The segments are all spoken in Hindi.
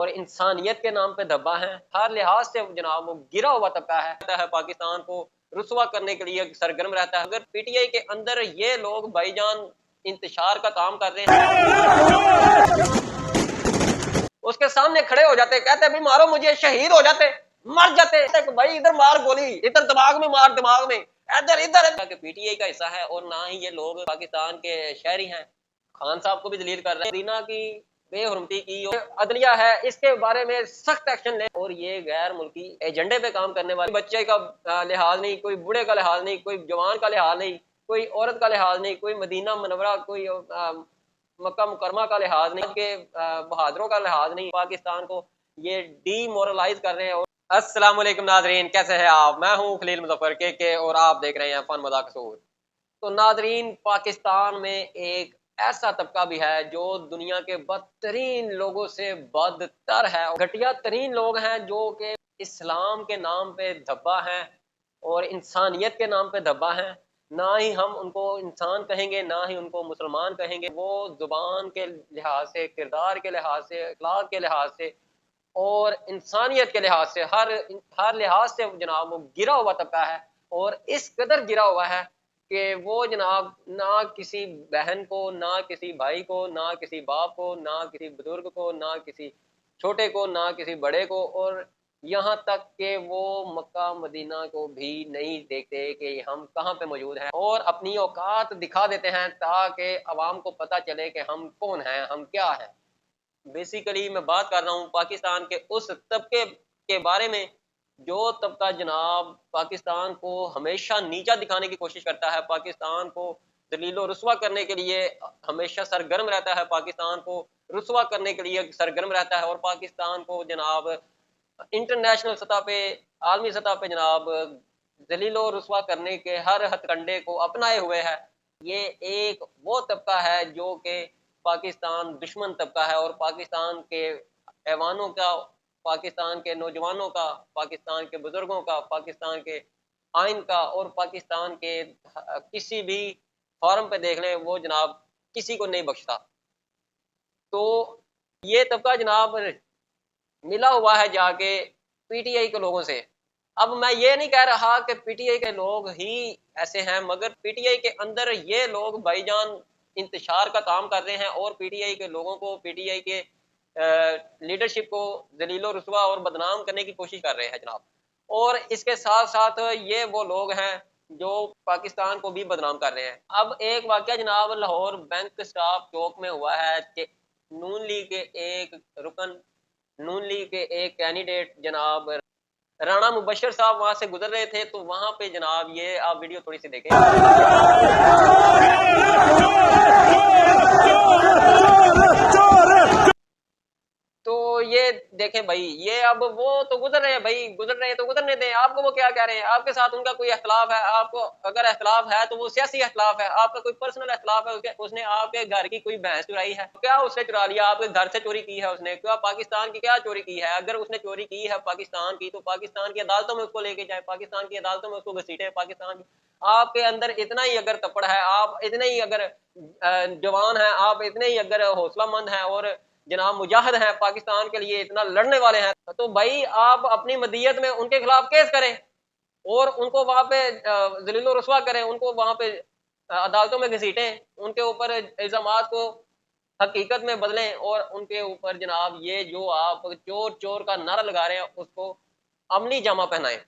और इंसानियत के नाम पे धब्बा है। हर लिहाज से जनाब वो गिरा हुआ तबका है पाकिस्तान को रुसवा करने के लिए सरगर्म रहता है। अगर पीटीआई के अंदर ये लोग भाईजान इंतशार का काम कर रहे हैं, उसके सामने खड़े हो जाते, कहते भाई मारो मुझे, शहीद हो जाते, मर जाते, भाई इधर मार गोली, इधर दिमाग में मार, दिमाग में, इधर इधर। पीटीआई का हिस्सा है और ना ही ये लोग पाकिस्तान के शहरी हैं। खान साहब को भी दलील कर रहे हैं, दीना की बेहुरमती की अदलिया है, इसके बारे में सख्त एक्शन ले। और ये गैर मुल्की एजेंडे पे काम करने वाले, बच्चे का लिहाज नहीं, कोई बूढ़े का लिहाज नहीं, कोई जवान का लिहाज नहीं, कोई औरत का लिहाज नहीं, कोई मदीना मनवरा, कोई मक्का मुकरमा का लिहाज नहीं, के बहादुरों का लिहाज नहीं, पाकिस्तान को ये डीमोरलाइज कर रहे हैं। और अस्सलाम वालेकुम नाजरीन, कैसे हैं आप? मैं हूं खलील मुजफ्फर के और आप देख रहे हैं फन मजाक कसूर। तो नाजरीन, पाकिस्तान में एक ऐसा तबका भी है जो दुनिया के बदतरीन लोगों से बदतर है, घटिया तरीन लोग हैं, जो कि इस्लाम के नाम पे धब्बा हैं और इंसानियत के नाम पे धब्बा हैं। ना ही हम उनको इंसान कहेंगे, ना ही उनको मुसलमान कहेंगे। वो जुबान के लिहाज से, किरदार के लिहाज से, अखलाक के लिहाज से और इंसानियत के लिहाज से, हर लिहाज से जनाब वो गिरा हुआ तबका है। और इस कदर गिरा हुआ है कि वो जनाब ना किसी बहन को, ना किसी भाई को, ना किसी बाप को, ना किसी बुजुर्ग को, ना किसी छोटे को, ना किसी बड़े को, और यहाँ तक कि वो मक्का मदीना को भी नहीं देखते कि हम कहाँ पे मौजूद हैं, और अपनी औकात दिखा देते हैं ताकि अवाम को पता चले कि हम कौन हैं, हम क्या हैं। बेसिकली मैं बात कर रहा हूँ पाकिस्तान के उस तबके के बारे में जो तबका जनाब पाकिस्तान को हमेशा नीचा दिखाने की कोशिश करता है, पाकिस्तान को दलीलो रुसवा करने के लिए हमेशा सरगर्म रहता है, पाकिस्तान को रुसवा करने के लिए सरगर्म रहता है, और पाकिस्तान को जनाब इंटरनेशनल सतह पे, आलमी सतह पे जनाब दलीलो रुसवा करने के हर हथकंडे को अपनाए हुए है। ये एक वो तबका है जो कि पाकिस्तान दुश्मन तबका है, और पाकिस्तान के ऐवानों का, पाकिस्तान के नौजवानों का, पाकिस्तान के बुजुर्गों का, पाकिस्तान के आइन का, और पाकिस्तान के किसी भी फॉरम पे देख लें, वो जनाब किसी को नहीं बख्शता। तो ये तबका जनाब मिला हुआ है जाके पीटीआई के लोगों से। अब मैं ये नहीं कह रहा कि पीटीआई के लोग ही ऐसे हैं, मगर पीटीआई के अंदर ये लोग भाईजान इंतशार का काम कर रहे हैं और पीटीआई के लोगों को, पीटीआई के लीडरशिप को जलीलो रुसवा और बदनाम करने की कोशिश कर रहे हैं जनाब। और इसके साथ साथ ये वो लोग हैं जो पाकिस्तान को भी बदनाम कर रहे हैं। अब एक वाकया जनाब लाहौर बैंक स्टाफ चौक में हुआ है कि नून लीग के एक रुकन, नून लीग के एक कैंडिडेट जनाब राणा मुबशर साहब वहां से गुजर रहे थे। तो वहां पे जनाब ये आप वीडियो थोड़ी सी देखें। तो ये देखें भाई, ये अब वो तो गुजर रहे हैं भाई, गुजर रहे हैं तो गुजरने दें। आपको वो क्या कह रहे हैं? आपके साथ उनका कोई अख्तिलाफ है, आपको अगर अख्तिलाफ है तो वो सियासी अख्तिलाफ है, आपका कोई पर्सनल अख्तिलाफ है, उसने आपके घर की कोई भैंस चुराई है, क्या उसने चुरा लिया? आपके घर से चोरी की है उसने, क्या पाकिस्तान की क्या चोरी की है? अगर उसने चोरी की है पाकिस्तान की, तो पाकिस्तान की अदालतों में उसको लेके जाए, पाकिस्तान की अदालतों में उसको घसीटे। पाकिस्तान की, आपके अंदर इतना ही अगर तपड़ है, आप इतने ही अगर जवान हैं, आप इतने ही अगर हौसलामंद हैं और जनाब मुजाहिद हैं, पाकिस्तान के लिए इतना लड़ने वाले हैं, तो भाई आप अपनी मदीयत में उनके खिलाफ केस करें और उनको वहां पे जलीलो रुसवा करें, उनको वहां पे अदालतों में घसीटें, उनके ऊपर इल्जामात को हकीकत में बदलें, और उनके ऊपर जनाब ये जो आप चोर चोर का नारा लगा रहे हैं उसको अमली जामा पहनाएं।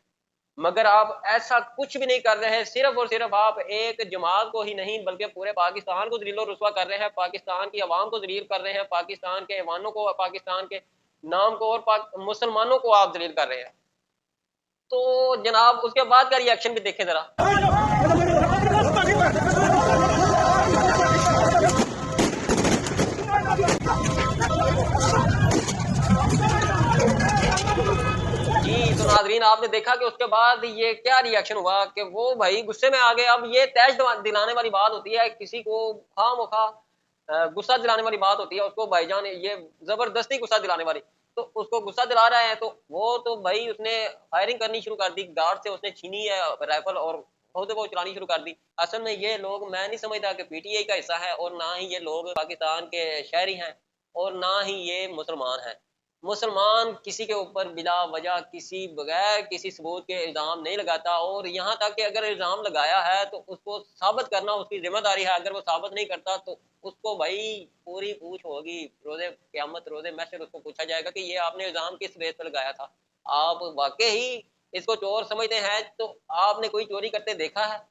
मगर आप ऐसा कुछ भी नहीं कर रहे हैं। सिर्फ और सिर्फ आप एक जमात को ही नहीं बल्कि पूरे पाकिस्तान को जलील रुसवा कर रहे हैं, पाकिस्तान की आवाम को जलील कर रहे हैं, पाकिस्तान के ऐवानों को, पाकिस्तान के नाम को और मुसलमानों को आप जलील कर रहे हैं। तो जनाब उसके बाद का रिएक्शन भी देखें जरा। जी तो नाजरीन, आपने देखा कि उसके बाद ये क्या रिएक्शन हुआ कि वो भाई गुस्से में आ गए। अब ये तैश दिलाने वाली बात होती है, किसी को खामोखा गुस्सा दिलाने वाली बात होती है, उसको भाईजान ये जबरदस्ती गुस्सा दिलाने वाली, तो उसको गुस्सा दिला रहा है, तो वो तो भाई उसने फायरिंग करनी शुरू कर दी, गार्ड से उसने छीनी है राइफल और खुद वो चलानी शुरू कर दी। असल में ये लोग, मैं नहीं समझता कि पीटीआई का हिस्सा है, और ना ही ये लोग पाकिस्तान के शहरी हैं, और ना ही ये मुसलमान हैं। मुसलमान किसी के ऊपर बिला वजह किसी बगैर किसी सबूत के इल्ज़ाम नहीं लगाता, और यहाँ तक कि अगर इल्ज़ाम लगाया है तो उसको साबित करना उसकी जिम्मेदारी है। अगर वो साबित नहीं करता तो उसको भाई पूरी पूछ होगी, रोज़े क़यामत रोज़े महशर उसको पूछा जाएगा कि ये आपने इल्ज़ाम किस बेस पर लगाया था। आप वाकई ही इसको चोर समझते हैं तो आपने कोई चोरी करते देखा है?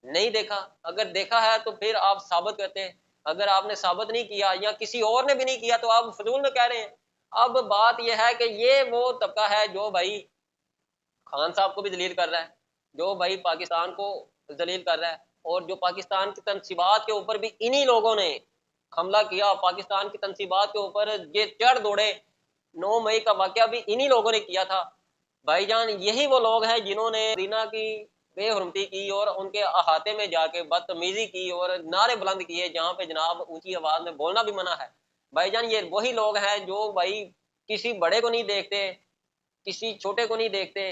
नहीं देखा। अगर देखा है तो फिर आप साबित करते हैं। अगर आपने साबित नहीं किया या किसी और ने भी नहीं किया तो आप फजूल में कह रहे हैं। अब बात यह है कि ये वो तबका है जो भाई खान साहब को भी जलील कर रहा है, जो भाई पाकिस्तान को जलील कर रहा है, और जो पाकिस्तान की तनसीबात के ऊपर भी इन्हीं लोगों ने हमला किया। पाकिस्तान की तनसीबात के ऊपर ये चढ़ दौड़े। 9 मई का वाकया भी इन्हीं लोगों ने किया था। भाईजान यही वो लोग हैं जिन्होंने रीना की बेहुरमती की और उनके अहाते में जाके बदतमीजी की और नारे बुलंद किए जहां पे जनाब ऊंची आवाज में बोलना भी मना है। भाईजान ये वही लोग हैं जो भाई किसी बड़े को नहीं देखते, किसी छोटे को नहीं देखते।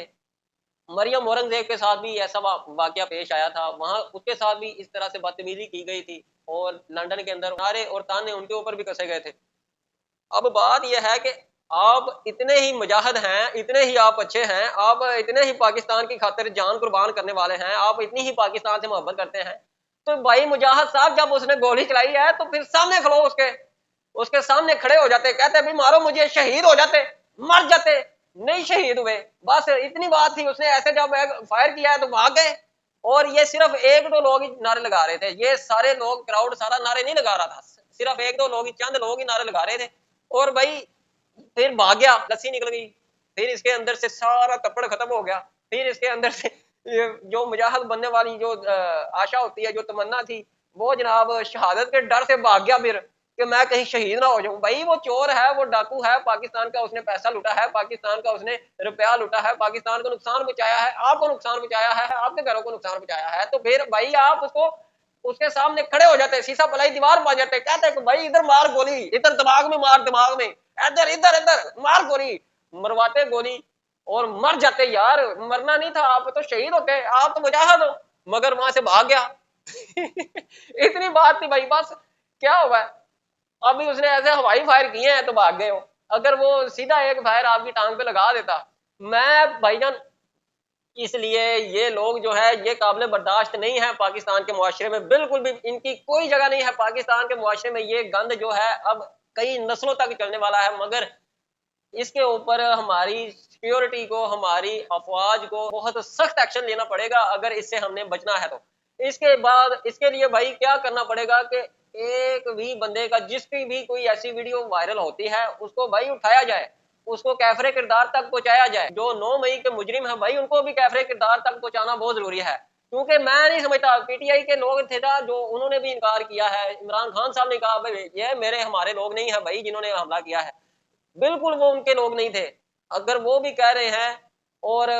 मरियम औरंगजेब के साथ भी ऐसा वाकया पेश आया था, वहां उसके साथ भी इस तरह से बदतमीजी की गई थी और लंदन के अंदर नारे और ताने उनके ऊपर भी कसे गए थे। अब बात यह है कि आप इतने ही मुजाहिद हैं, इतने ही आप अच्छे हैं, आप इतने ही पाकिस्तान की खातिर जान कुर्बान करने वाले हैं, आप इतनी ही पाकिस्तान से मोहब्बत करते हैं, तो भाई मुजाहिद साहब जब उसने गोली चलाई है तो फिर सामने खड़ो, उसके सामने खड़े हो जाते, कहते भाई मारो मुझे, शहीद हो जाते, मर जाते। नहीं शहीद हुए, बस इतनी बात थी। उसने ऐसे जब फायर किया है तो भाग गए, और ये सिर्फ एक दो लोग ही नारे लगा रहे थे, ये सारे लोग क्राउड सारा नारे नहीं लगा रहा था, सिर्फ एक दो लोग ही, चंद लोग ही नारे लगा रहे थे। और भाई फिर भाग गया, लस्सी निकल गई, फिर इसके अंदर से सारा कपड़ खत्म हो गया, फिर इसके अंदर से जो मुजाहिद बनने वाली जो आशा होती है, जो तमन्ना थी, वो जनाब शहादत के डर से भाग गया फिर कि मैं कहीं शहीद ना हो जाऊं। भाई वो चोर है, वो डाकू है, पाकिस्तान का उसने पैसा लूटा है, पाकिस्तान का उसने रुपया लूटा है, पाकिस्तान को नुकसान पहुंचाया है, आपको नुकसान पहुंचाया है, आपके घरों को नुकसान पहुंचाया है। तो फिर भाई आप उसको उसके सामने खड़े हो जाते, शीशा पलाई दीवार बन जाते, कहते हैं कि भाई इधर मार गोली, इधर दिमाग में मार, दिमाग में इधर इधर इधर मार गोली, मरवाते गोली और मर जाते। यार मरना नहीं था, आप तो शहीद होते, आप तो मुजाहिद हो, मगर वहां से भाग गया। इतनी बात थी भाई, बस क्या हुआ है? अभी उसने ऐसे हवाई फायर किए हैं तो भाग गए हो। अगर वो सीधा एक फायर आपकी टांग पे लगा देता, मैं भाईजान इसलिए ये लोग जो है ये काबिल बर्दाश्त नहीं है पाकिस्तान के मुआशरे में, बिल्कुल भी इनकी कोई जगह नहीं है पाकिस्तान के मुआशरे में। ये गंद जो है अब कई नस्लों तक चलने वाला है, मगर इसके ऊपर हमारी सिक्योरिटी को, हमारी अफवाज को बहुत सख्त एक्शन लेना पड़ेगा अगर इससे हमने बचना है। तो इसके बाद इसके लिए भाई क्या करना पड़ेगा कि एक भी बंदे का जिसकी भी कोई ऐसी वीडियो वायरल होती है उसको भाई उठाया जाए, उसको कैफरे किरदार तक पहुंचाया जाए। जो 9 मई के मुजरिम है भाई उनको भी कैफरे किरदार तक पहुंचाना बहुत जरूरी है। क्योंकि मैं नहीं समझता, पीटीआई के लोग थे ना जो उन्होंने भी इनकार किया है, इमरान खान साहब ने कहा भाई ये मेरे हमारे लोग नहीं है भाई जिन्होंने हमला किया है, बिल्कुल वो उनके लोग नहीं थे। अगर वो भी कह रहे हैं और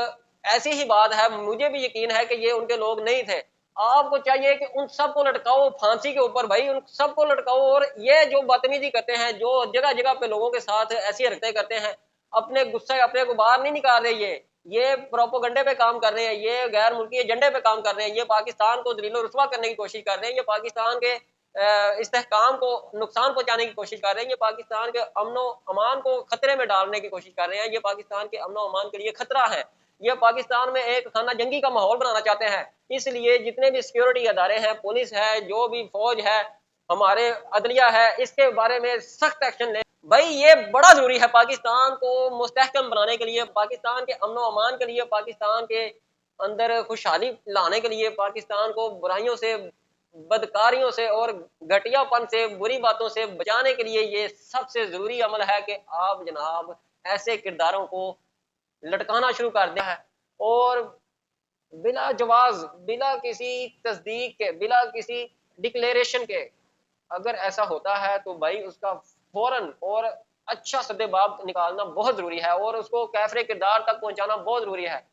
ऐसी ही बात है, मुझे भी यकीन है कि ये उनके लोग नहीं थे। आपको चाहिए कि उन सबको लटकाओ फांसी के ऊपर भाई, उन सबको लटकाओ। और ये जो बदतमीजी करते हैं, जो जगह जगह पे लोगों के साथ ऐसी हरकतें करते हैं, अपने गुस्से अपने को बाहर नहीं निकाल रहे, ये प्रोपोगंडे पे काम कर रहे हैं, ये गैर मुल्की एजेंडे पे काम कर रहे हैं, ये पाकिस्तान को दलीलो रुस्वा करने की कोशिश कर रहे हैं, ये पाकिस्तान के इस्तेहकाम को नुकसान पहुंचाने की कोशिश कर रहे हैं, ये पाकिस्तान के अमनो अमान को खतरे में डालने की कोशिश कर रहे हैं, ये पाकिस्तान के अमनो अमान के लिए खतरा है, ये पाकिस्तान में एक खाना जंगी का माहौल बनाना चाहते हैं। इसलिए जितने भी सिक्योरिटी अदारे हैं, पुलिस है, जो भी फौज है, हमारे अदलिया है, इसके बारे में सख्त एक्शन लें। भाई ये बड़ा जरूरी है पाकिस्तान को मुस्तहकम बनाने के लिए, पाकिस्तान के अमनो अमान के लिए, पाकिस्तान के अंदर खुशहाली लाने के लिए, पाकिस्तान को बुराइयों से, बदकारियों से और घटियापन से, बुरी बातों से बचाने के लिए ये सबसे जरूरी अमल है कि आप जनाब ऐसे किरदारों को लटकाना शुरू कर दिया है। और बिला जवाज, बिला किसी तस्दीक के, बिला किसी डिक्लेरेशन के अगर ऐसा होता है तो भाई उसका फौरन और अच्छा सद्देबाब निकालना बहुत जरूरी है और उसको कैफरे किरदार तक पहुंचाना बहुत जरूरी है।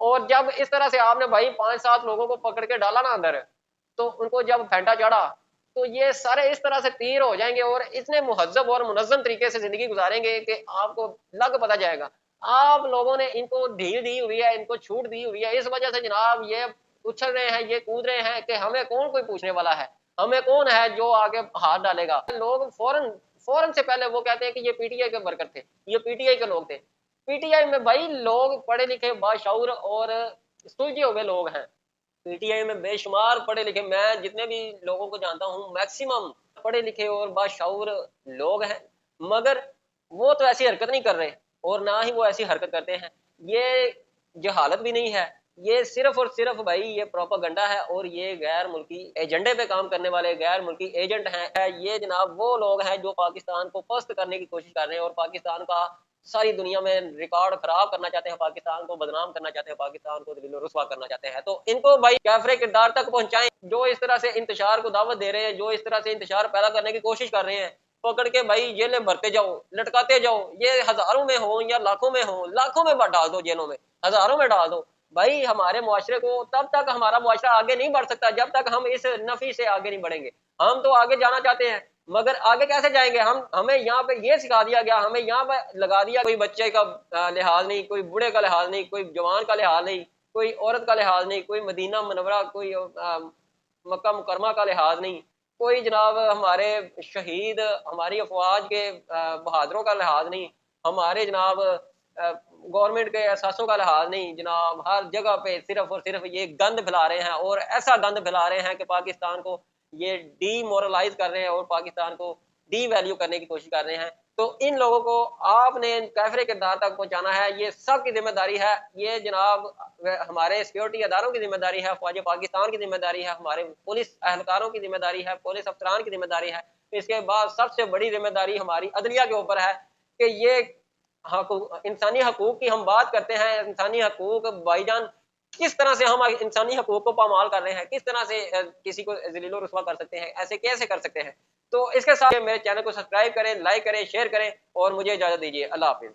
और जब इस तरह से आपने भाई 5-7 लोगों को पकड़ के डाला ना अंदर, तो उनको जब फेंटा चढ़ा तो ये सारे इस तरह से तीर हो जाएंगे और इतने मुहज्जब और मुनज्जम तरीके से जिंदगी गुजारेंगे कि आपको लग पता जाएगा। आप लोगों ने इनको ढील दी हुई है, इनको छूट दी हुई है, इस वजह से जनाब ये उछल रहे हैं, ये कूद रहे हैं कि हमें कौन कोई पूछने वाला है, हमें कौन है जो आगे हाथ डालेगा। लोग फौरन फौरन से पहले वो कहते हैं कि ये पीटीआई के वर्कर थे, ये पीटीआई के लोग थे। पीटीआई में भाई लोग पढ़े लिखे, बाशऊर और सुलझे हुए लोग हैं। पीटीआई में बेशुमार पढ़े लिखे, मैं जितने भी लोगों को जानता हूँ मैक्सिमम पढ़े लिखे और बाशऊर लोग हैं, मगर वो तो ऐसी हरकत नहीं कर रहे और ना ही वो ऐसी हरकत करते हैं। ये जहालत भी नहीं है, ये सिर्फ और सिर्फ भाई ये प्रोपागंडा है और ये गैर मुल्की एजेंडे पे काम करने वाले गैर मुल्की एजेंट हैं। ये जनाब वो लोग हैं जो पाकिस्तान को पस्त करने की कोशिश कर रहे हैं और पाकिस्तान का सारी दुनिया में रिकॉर्ड खराब करना चाहते हैं, पाकिस्तान को बदनाम करना चाहते हैं, पाकिस्तान को दिल रुस्वा करना चाहते हैं। तो इनको भाई कैफरे किरदार तक पहुंचाएं। जो इस तरह से इंतशार को दावत दे रहे हैं, जो इस तरह से इंतशार पैदा करने की कोशिश कर रहे हैं, पकड़ के भाई जेलें भरते जाओ, लटकाते जाओ। ये हजारों में हो या लाखों में हो, लाखों में डाल दो जेलों में, हजारों में डाल दो। भाई हमारे मुआशरे को तब तक हमारा मुआशरा आगे नहीं बढ़ सकता जब तक हम इस नफी से आगे नहीं बढ़ेंगे। हम तो आगे जाना चाहते हैं मगर आगे कैसे जाएंगे? हमें यहाँ पे ये सिखा दिया गया, हमें यहाँ पे लगा दिया, कोई बच्चे का लिहाज नहीं, कोई बूढ़े का लिहाज नहीं, कोई जवान का लिहाज नहीं, कोई औरत का लिहाज नहीं, कोई मदीना मनवरा, कोई मक्का मुकरमा का लिहाज नहीं, कोई जनाब हमारे शहीद, हमारी अफवाज के बहादुरों का लिहाज नहीं, हमारे जनाब गवर्नमेंट के एहसासों का लिहाज नहीं। जनाब हर जगह पे सिर्फ और सिर्फ ये गंद फैला रहे हैं और ऐसा गंद फैला रहे हैं कि पाकिस्तान को ये डीमोरलाइज कर रहे हैं और पाकिस्तान को डी वैल्यू करने की कोशिश कर रहे हैं। तो इन लोगों को आपने कैफरे किरदार तक पहुंचाना है, ये सब की जिम्मेदारी है। ये जनाब हमारे सिक्योरिटी अदारों की जिम्मेदारी है, फौज पाकिस्तान की जिम्मेदारी है, हमारे पुलिस अहलकारों की जिम्मेदारी है, पुलिस अफसरान की जिम्मेदारी है। इसके बाद सबसे बड़ी जिम्मेदारी हमारी अदलिया के ऊपर है कि ये इंसानी हकूक की हम बात करते हैं, इंसानी हकूक भाईजान किस तरह से हम इंसानी हकूक को पामाल कर रहे हैं, किस तरह से किसी को जलीलो रुस्वा कर सकते हैं, ऐसे कैसे कर सकते हैं। तो इसके साथ मेरे चैनल को सब्सक्राइब करें, लाइक करें, शेयर करें और मुझे इजाजत दीजिए। अल्लाह हाफिज।